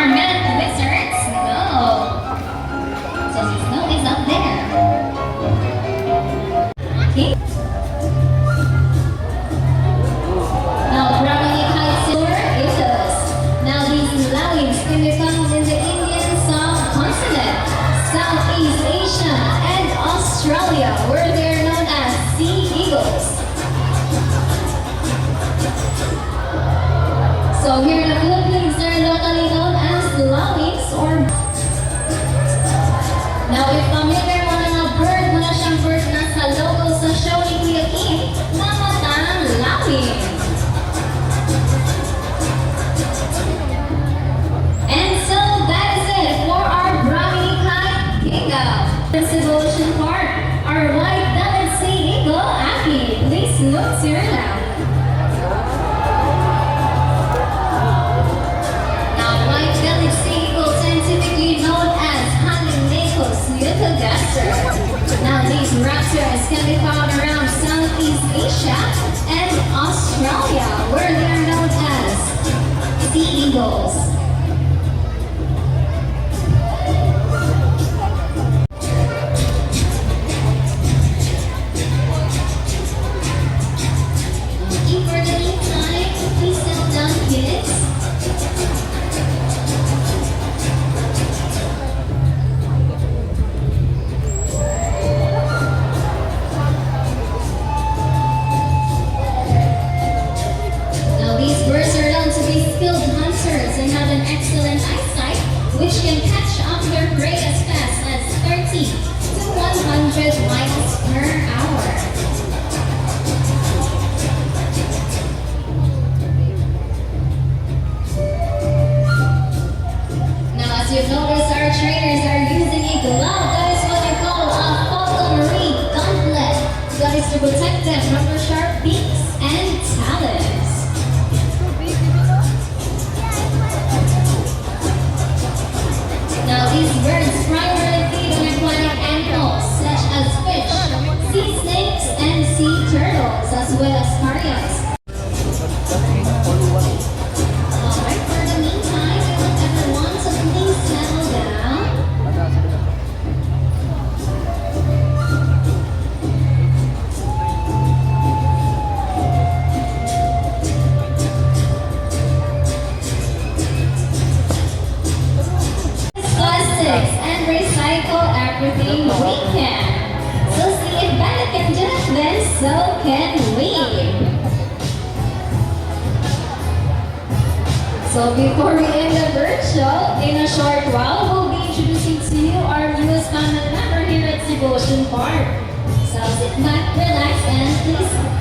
math wizards? No. So his snow is up there. Okay. Now, Brahmani kite silver eagles. Now, these lawings can be found in the Indian subcontinent, Southeast Asia, and Australia, where they are known as sea eagles. So here in the Philippines, they're locally known as lawings or... Now, if familiar mo na nga bird, mo na siyang bird na sa logo sa show ni Kuya Kim, namatang lawing. And so that is it for our Brahmani kite kickoff. In Cebu Ocean Park, our white-bellied sea eagle, Aki, please look to your left. Now these raptors can be found around Southeast Asia and Australia, where they are known as sea eagles. Okay, for the meantime, please settle down, kids. And have an excellent eyesight, which can catch up their prey as fast as 30 to 100 miles per hour. Now, as you've noticed, our trainers are using a glove that is what they call a falconry gauntlet. That is to protect them from the sharp beaks and talons. Now, these birds primarily feed on aquatic animals such as fish, sea snakes, and sea turtles, as well as scarabs. Alright, for the meantime, I want everyone to please settle down. And recycle everything we can. So see if Bella can do it, then so can we. So before we end the bird show, in a short while, we'll be introducing to you our newest family member here at Cebu Ocean Park. So sit back, relax, and please